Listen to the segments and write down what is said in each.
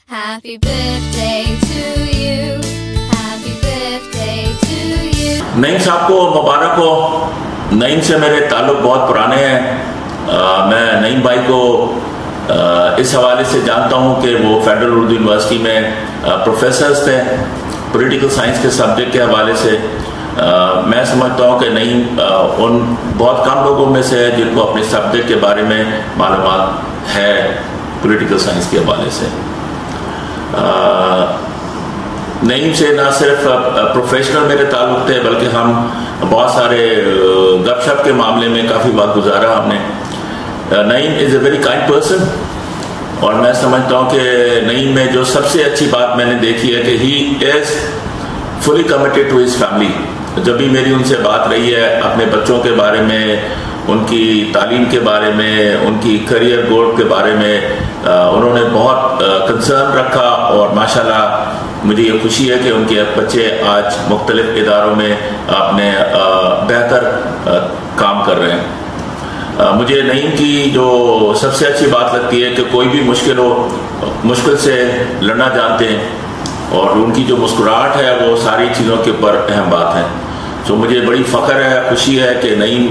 Happy birthday to you. Happy birthday to you. Naeem साहब को मुबारक हो। नईम से मेरे ताल्लुक बहुत पुराने हैं। मैं नईम भाई को इस हवाले से जानता हूँ कि वो फेडरल उर्दू यूनिवर्सिटी में प्रोफेसर्स थे पॉलिटिकल साइंस के सब्जेक्ट के हवाले से। मैं समझता हूँ कि नईम उन बहुत कम लोगों में से है जिनको अपने सब्जेक्ट के बारे में मालूमात है पॉलिटिकल साइंस के हवाले से। नईम से ना सिर्फ प्रोफेशनल मेरे ताल्लुक थे बल्कि हम बहुत सारे गपशप के मामले में काफ़ी वक्त गुजारा हमने। Naeem is a very kind person और मैं समझता हूँ कि नईम में जो सबसे अच्छी बात मैंने देखी है कि he is fully committed to his family. जब भी मेरी उनसे बात रही है अपने बच्चों के बारे में, उनकी तालीम के बारे में, उनकी करियर गोल के बारे में उन्होंने बहुत कंसर्न रखा और माशाल्लाह मुझे ये खुशी है कि उनके बच्चे आज मुख्तलिफ इदारों में अपने बेहतर काम कर रहे हैं। मुझे नईम की जो सबसे अच्छी बात लगती है कि कोई भी मुश्किल हो, मुश्किल से लड़ना जानते हैं और उनकी जो मुस्कुराहट है वो सारी चीज़ों के ऊपर अहम बात है। तो मुझे बड़ी फ़ख्र है, खुशी है कि नईम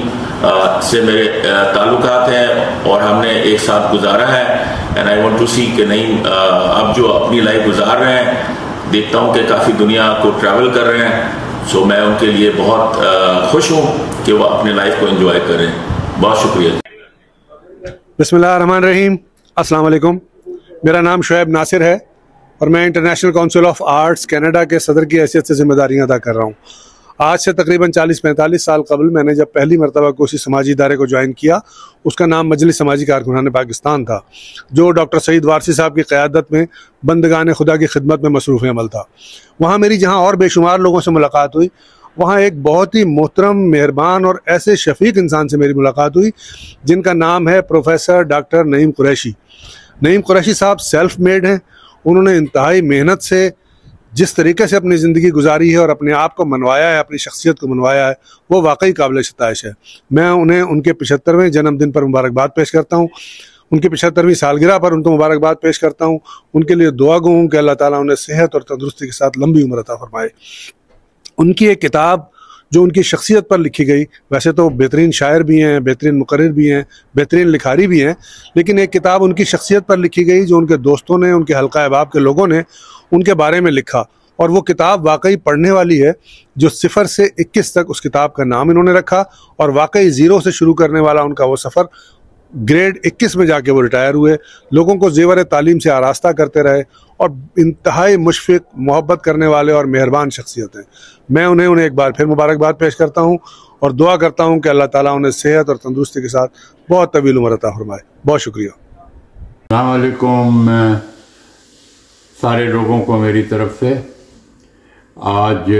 से मेरे ताल्लुकात हैं और हमने एक साथ गुजारा है। एंड आई वांट टू सी कि नईम अब जो अपनी लाइफ गुजार रहे हैं, देखता हूँ कि काफ़ी दुनिया को ट्रैवल कर रहे हैं। सो मैं उनके लिए बहुत खुश हूँ कि वो अपनी लाइफ को एंजॉय करें। बहुत शुक्रिया। बिस्मिल्लाहिर्रहमानिर्रहीम। अस्सलाम वालेकुम। मेरा नाम शुएब नासिर है और मैं international council of arts Canada के सदर की हैसियत से जिम्मेदारियां अदा कर रहा हूं। आज से तकरीबन 40-45 साल कबल मैंने जब पहली मरतबा किसी समाजी इदारे को ज्वाइन किया, उसका नाम मजलिस समाजी कारकुनान पाकिस्तान था, जो डॉक्टर सईद वारसी साहब की क़यादत में बंदगान खुदा की खिदमत में मसरूफ़ अमल था। वहाँ मेरी जहाँ और बेशुमार लोगों से मुलाकात हुई, वहाँ एक बहुत ही मोहतरम, मेहरबान और ऐसे शफीक इंसान से मेरी मुलाकात हुई जिनका नाम है प्रोफेसर डॉक्टर नईम कुरैशी। नईम कुरैशी साहब सेल्फ मेड हैं। उन्होंने इंतहाई मेहनत से जिस तरीके से अपनी ज़िंदगी गुजारी है और अपने आप को मनवाया है, अपनी शख्सियत को मनवाया है, वो वाकई काबिल सताइश है। मैं उन्हें उनके 75वें जन्मदिन पर मुबारकबाद पेश करता हूँ। उनकी 75वीं सालगिरह पर उनको मुबारकबाद पेश करता हूँ। उनके लिए दुआ गो हूँ कि अल्लाह ताला उन्हें सेहत और तंदुरुस्ती के साथ लंबी उम्र अता फरमाए। उनकी एक किताब जो उनकी शख्सियत पर लिखी गई, वैसे तो बेहतरीन शायर भी हैं, बेहतरीन मुकर्रिर भी हैं, बेहतरीन लिखारी भी हैं, लेकिन एक किताब उनकी शख्सियत पर लिखी गई जो उनके दोस्तों ने, उनके हल्का अहबाब के लोगों ने उनके बारे में लिखा, और वो किताब वाकई पढ़ने वाली है। जो 0 से 21 तक उस किताब का नाम इन्होंने रखा और वाकई 0 से शुरू करने वाला उनका वो सफ़र, ग्रेड 21 में जाके वो रिटायर हुए, लोगों को ज़ेवर तालीम से आरास्ता करते रहे और इंतहाई मुशफ़िक़, मोहब्बत करने वाले और मेहरबान शख्सियत हैं। मैं उन्हें एक बार फिर मुबारकबाद पेश करता हूँ और दुआ करता हूँ कि अल्लाह ताला उन्हें सेहत और तंदुरुस्ती के साथ बहुत तवील उम्र अता फरमाए। बहुत शुक्रिया। अस्सलाम वालेकुम सारे लोगों को मेरी तरफ से। आज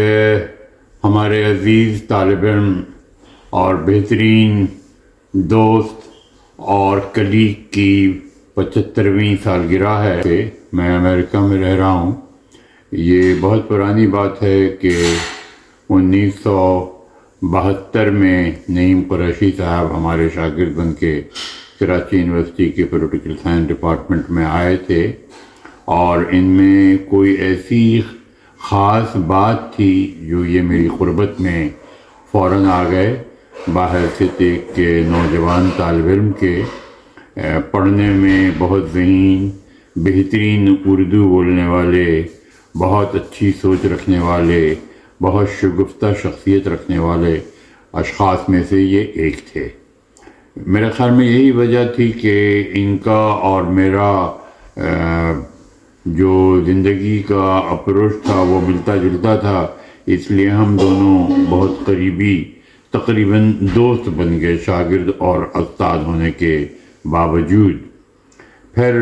हमारे अज़ीज़ तालिब इल्म और बेहतरीन दोस्त और कलीग की 75वीं सालगिरह है। मैं अमेरिका में रह रहा हूँ। ये बहुत पुरानी बात है कि 1972 में नईम कुरैशी साहब हमारे शागिर्द बन के कराची यूनिवर्सिटी के पॉलिटिकल साइंस डिपार्टमेंट में आए थे और इनमें कोई ऐसी ख़ास बात थी जो ये मेरी क़ुरबत में फ़ौरन आ गए। बाहैसियत एक के नौजवान तालिब इल्म के पढ़ने में बहुत ज़हीन, बेहतरीन उर्दू बोलने वाले, बहुत अच्छी सोच रखने वाले, बहुत शगुफ्ता शख्सियत रखने वाले अशख़ास में से ये एक थे। मेरे ख़्याल में यही वजह थी कि इनका और मेरा जो ज़िंदगी का अप्रोच था वो मिलता जुलता था, इसलिए हम दोनों बहुत करीबी तकरीबन दोस्त बन गए, शागिर्द और उस्ताद होने के बावजूद। फिर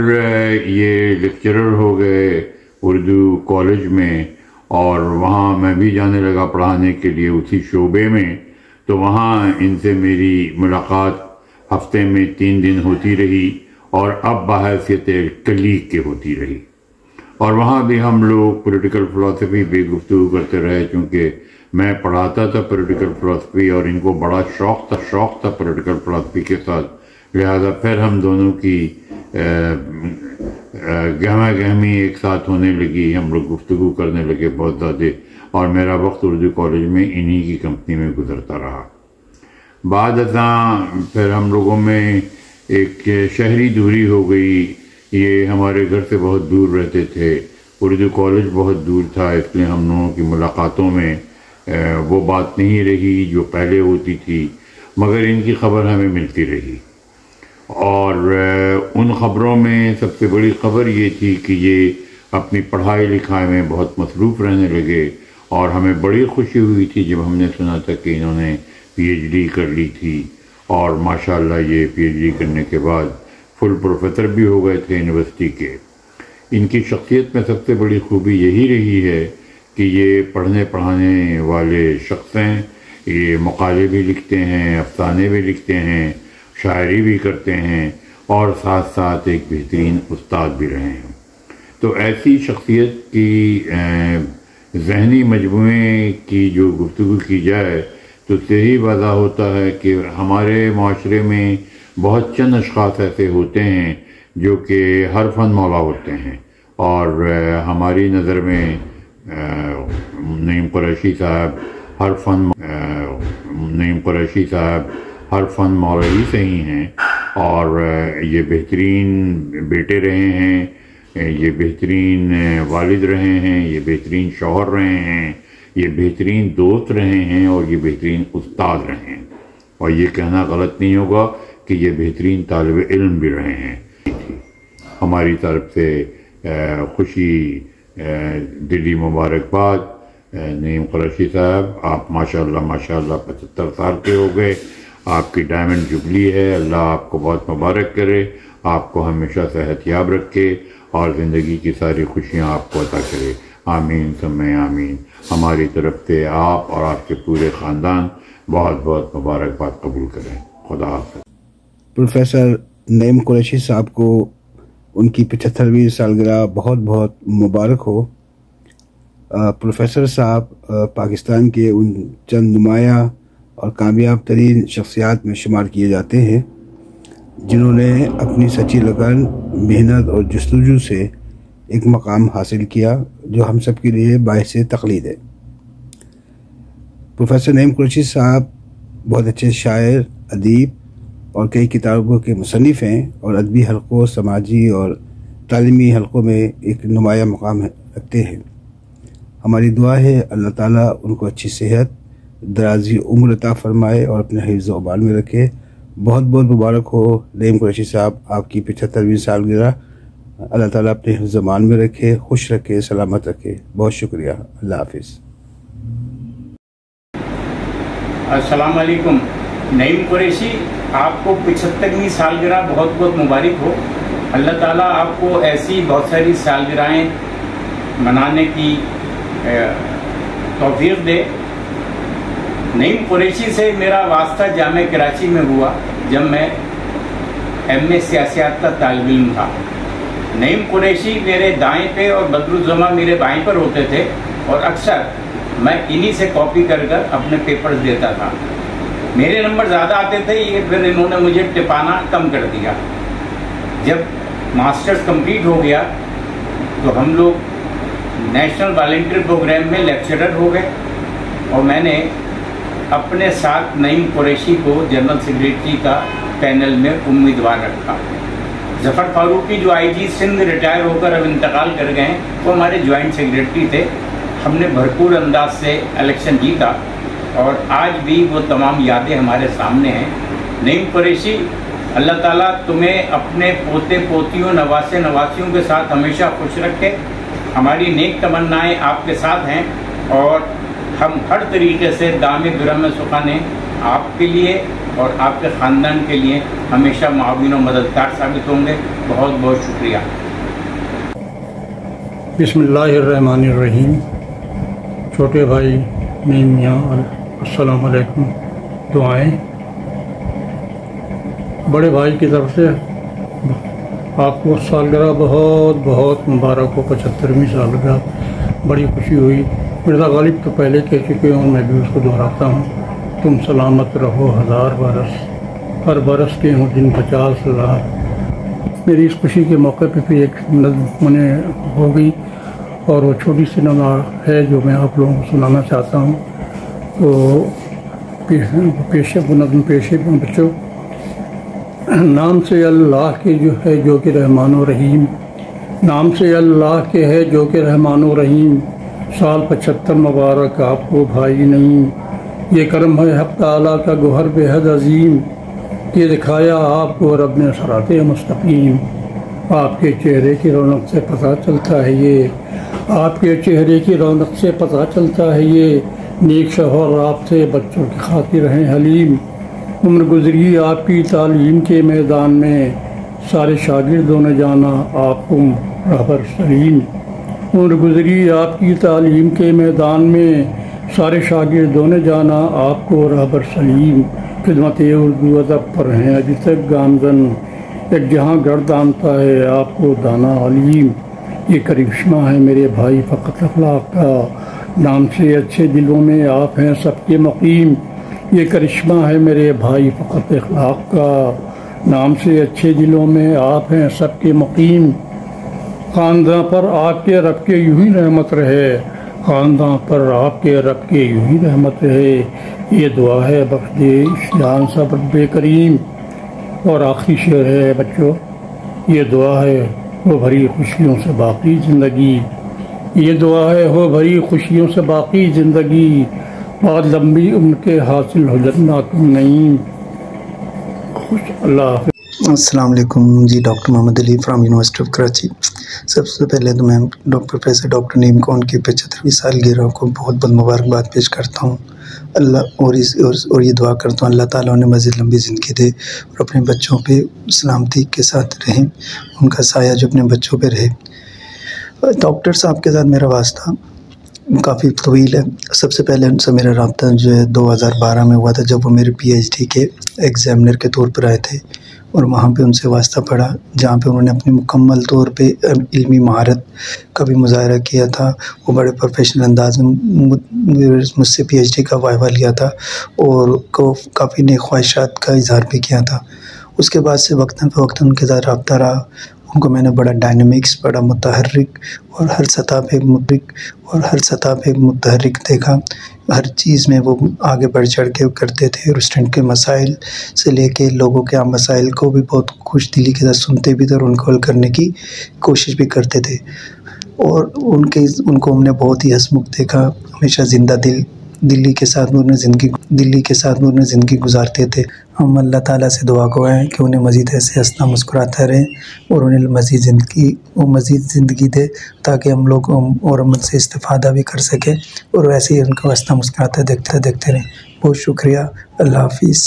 ये लेक्चरर हो गए उर्दू कॉलेज में और वहाँ मैं भी जाने लगा पढ़ाने के लिए उसी शोबे में। तो वहाँ इनसे मेरी मुलाकात हफ्ते में 3 दिन होती रही और अब बाहैसियत कलीग के होती रही। और वहाँ भी हम लोग पॉलिटिकल फ़िलासफ़ी भी गुफ्तगू करते रहे, क्योंकि मैं पढ़ाता था पॉलिटिकल फ़िलासफ़ी और इनको बड़ा शौक़ था पॉलिटिकल फ़िलासफ़ी के साथ। लिहाजा फिर हम दोनों की گہما گہمی ایک ساتھ ہونے لگی، ہم لوگ گفتگو کرنے لگے بہت زیادہ، اور میرا وقت اردو کالج میں انہی کی کمپنی میں گزرتا رہا۔ بعد ازاں پھر ہم لوگوں میں ایک شہری دوری ہو گئی، یہ ہمارے گھر سے بہت دور رہتے تھے، اردو کالج بہت دور تھا، اس لیے ہم لوگوں کی ملاقاتوں میں وہ بات نہیں رہی جو پہلے ہوتی تھی، مگر ان کی خبر ہمیں ملتی رہی۔ اور ان خبروں میں سب سے بڑی خبر یہ تھی کہ یہ اپنی پڑھائی لکھائی میں بہت مصروف رہنے لگے، اور ہمیں بڑی خوشی ہوئی تھی جب ہم نے سنا تھا کہ انہوں نے پی ایچ ڈی کر لی تھی، اور ماشاءاللہ یہ پی ایچ ڈی کرنے کے بعد فل پروفیسر بھی ہو گئے تھے یونیورسٹی کے۔ ان کی شخصیت میں سب سے بڑی خوبی یہی رہی ہے کہ یہ پڑھنے پڑھانے والے شخص ہیں، یہ مقالے بھی لکھتے ہیں، افسانے بھی لکھتے ہیں، شاعری بھی کرتے ہیں، اور ساتھ ساتھ ایک بہترین استاد بھی رہے ہیں۔ تو ایسی شخصیت کی ذہنی مجموعے کی جو گفتگو کی جائے تو اس سے ہی واضح ہوتا ہے کہ ہمارے معاشرے میں بہت چند اشخاص ایسے ہوتے ہیں جو کہ ہر فن مولا ہوتے ہیں، اور ہماری نظر میں نعیم قریشی صاحب ہر فن مولا ہی صحیح ہیں، اور یہ بہترین بیٹے رہے ہیں، یہ بہترین والد رہے ہیں، یہ بہترین شوہر رہے ہیں، یہ بہترین دوست رہے ہیں، اور یہ بہترین استاد رہے ہیں، اور یہ کہنا غلط نہیں ہوگا کہ یہ بہترین طالب علم بھی رہے ہیں۔ ہماری طرف سے خوشی دلی مبارکباد۔ نعیم قریشی صاحب، آپ ماشاءاللہ 75 سال کے ہو گئے، آپ کی ڈائمنڈ جبلی ہے، اللہ آپ کو بہت مبارک کرے، آپ کو ہمیشہ صحت یاب رکھے، اور زندگی کی ساری خوشیاں آپ کو عطا کرے، آمین ثم آمین۔ ہماری طرف سے آپ اور آپ کے پورے خاندان بہت بہت مبارکباد قبول کریں۔ خدا حافظ۔ پروفیسر نعیم قریشی صاحب کو ان کی 75ویں سالگرہ بہت بہت مبارک ہو۔ پروفیسر صاحب پاکستان کے ان چند نمایاں اور کامیاب ترین شخصیات میں شمار کیے جاتے ہیں جنہوں نے اپنی سچی لگن، محنت اور جستجو سے ایک مقام حاصل کیا جو ہم سب کے لیے باعث تقلید ہے۔ پروفیسر نعیم قریشی صاحب بہت اچھے شاعر، ادیب اور کئی کتابوں کے مصنف ہیں، اور ادبی حلقوں، سماجی اور تعلیمی حلقوں میں ایک نمایاں مقام رکھتے ہیں۔ ہماری دعا ہے اللہ تعالیٰ ان کو اچھی صحت، درازی عمر عطا فرمائے اور اپنے حفظ و امان میں رکھے۔ بہت بہت مبارک ہو نعیم قریشی صاحب، آپ کی 75ویں سالگرہ۔ اللہ تعالیٰ اپنے حفظ و امان میں رکھے، خوش رکھے، سلامت رکھے۔ بہت شکریہ، اللہ حافظ۔ السلام علیکم۔ نعیم قریشی، آپ کو 75ویں سالگرہ بہت بہت مبارک ہو۔ اللہ تعالیٰ آپ کو ایسی بہت ساری سالگرہیں منانے کی توفیق دے۔ نعیم قریشی سے میرا واسطہ جامعہ کراچی میں ہوا جب میں ایم اے سیاسیات کا طالب علم تھا۔ نعیم قریشی میرے دائیں پہ اور بدرالزماں میرے بائیں پر ہوتے تھے، اور اکثر میں انہی سے کاپی کر کر اپنے پیپرز دیتا تھا۔ میرے نمبر زیادہ آتے تھے، یہ پھر انہوں نے مجھے ٹپانا کم کر دیا۔ جب ماسٹرز کمپلیٹ ہو گیا تو ہم لوگ نیشنل والنٹیئر پروگرام میں لیکچرر ہو گئے، اور میں نے اپنے ساتھ نعیم قریشی کو جنرل سیکریٹری کا پینل میں امیدوار رکھا۔ ظفر فاروقی جو آئی جی سندھ ریٹائر ہو کر اب انتقال کر گئے ہیں، وہ ہمارے جوائنٹ سیکریٹری تھے۔ ہم نے بھرپور انداز سے الیکشن جیتا، اور آج بھی وہ تمام یادیں ہمارے سامنے ہیں۔ نعیم قریشی، اللہ تعالیٰ تمہیں اپنے پوتے پوتیوں، نواسے نواسیوں کے ساتھ ہمیشہ خوش رکھے۔ ہماری نیک تمنائیں آپ کے ساتھ ہیں، اور ہم ہر طریقے سے دام درہم سخن آپ کے لیے اور آپ کے خاندان کے لیے ہمیشہ معاون و مددگار ثابت ہوں گے۔ بہت بہت شکریہ۔ بسم اللہ الرحمن الرحیم۔ چھوٹے بھائی نعیم میاں، السلام علیکم۔ دعائیں بڑے بھائی کی طرف سے آپ کو سالگرہ بہت بہت مبارک ہو، 75ویں سالگرہ۔ بڑی خوشی ہوئی۔ مرزا غالب تو پہلے کہہ چکے ہوں، میں بھی اس کو دہراتا ہوں، تم سلامت رہو 1000 برس، ہر برس کے ہوں دن 50 لاکھ۔ मेरी इस खुशी के मौके पे भी एक नज़्म उन्हें हो गई और वो छोटी सी नज़्म है जो मैं आप लोगों को सुनाना चाहता हूँ। तो पेशे वो नज़्म पेशे बच्चों। नाम से अल्लाह के जो है जो कि रहमान व रहीम, नाम से अल्लाह के है जो कि रहमान व रहीम, साल 75 मुबारक आपको भाई नहीं। ये करम है हक़ ताला का गोहर बेहद अजीम, ये दिखाया आपको रब ने सराते मुस्तकीम। आपके चेहरे की रौनक से पता चलता है ये, आपके चेहरे की रौनक से पता चलता है ये, नेक शौहर आपसे बच्चों की खातिर हैं हलीम। उम्र गुजरी आपकी तालीम के मैदान में, सारे शागिर्दों ने जाना आपको रहबर सलीम। उम्र गुजरी आपकी तालीम के मैदान में, सारे शागिर्दों ने जाना आपको रहबर सलीम। खिदमत उर्दू अदब पर हैं अभी तक गामजन, एक जहाँ गर्दानता है आपको दाना अलीम। ये करिश्मा है मेरे भाई फ़कत अखलाक का, नाम से अच्छे दिलों में आप हैं सबके मुकीम। ये करिश्मा है मेरे भाई फ़कत अखलाक का, नाम से अच्छे दिलों में आप हैं सबके मुकीम। ख़ानदान पर आपके रब के यूं ही रहमत रहे, ख़ानदान पर आपके रब के यूं ही रहमत रहे। ये दुआ है बख्श दे शान सब रब्बे करीम। और आखिरी शेर है बच्चों, ये दुआ है वो भरी खुशियों से बाकी ज़िंदगी, ये दुआ है हो भरी खुशियों से बाकी ज़िंदगी, बहुत लंबी उम्र के हासिल हो जन्नत नईम। खुश अल्लाह हाफ़िज़। अस्सलाम वालेकुम जी, doctor Mohammad Ali from university of Karachi. सबसे पहले तो मैं प्रोफेसर डॉक्टर नईम को उनकी 75वीं सालगिरह को बहुत बहुत मुबारकबाद पेश करता हूँ। अल्लाह और ये दुआ करता हूँ अल्लाह ताला उन्हें मज़ीद लंबी ज़िंदगी दे और अपने बच्चों पे सलामती के साथ रहें, उनका साया जो अपने बच्चों पे रहे। डॉक्टर साहब के साथ मेरा वास्ता काफ़ी तवील है। सबसे पहले उनसे मेरा रब्ता जो है 2012 में हुआ था, जब वो मेरे PhD के एग्ज़ामिनर के तौर पर आए थे और वहाँ पे उनसे वास्ता पड़ा, जहाँ पे उन्होंने अपनी मुकम्मल तौर पे इल्मी महारत का भी मुज़ाहरा किया था। वो बड़े प्रोफेशनल अंदाज में मुझसे PhD का वाइवा लिया था और काफ़ी नई ख्वाहिशात का इजहार भी किया था। उसके बाद से वक्तन फ़वक्तन उनके साथ रब्ता रहा। उनको मैंने बड़ा डायनामिक्स, बड़ा मुतहर्रिक और हर सतह पे मुतहर्रिक देखा। हर चीज़ में वो आगे बढ़ चढ़ के करते थे और स्टूडेंट के मसाइल से लेके लोगों के आम मसाइल को भी बहुत खुश दिली के साथ सुनते भी थे और उनको हल करने की कोशिश भी करते थे। और उनको हमने बहुत ही हंसमुख देखा, हमेशा ज़िंदा दिल्ली के साथ उन्होंने ज़िंदगी गुजारते थे। हम अल्लाह ताला से दुआ गो हैं कि उन्हें मज़ीद ऐसे हंसना मुस्कुराता रहें और उन्हें मज़ीद ज़िंदगी दे, ताकि हम लोग और उनसे इस्तिफ़ादा भी कर सकें और वैसे ही उनको हंसना मुस्कुराता देखते रहें। बहुत शुक्रिया, अल्लाह हाफ़िज़।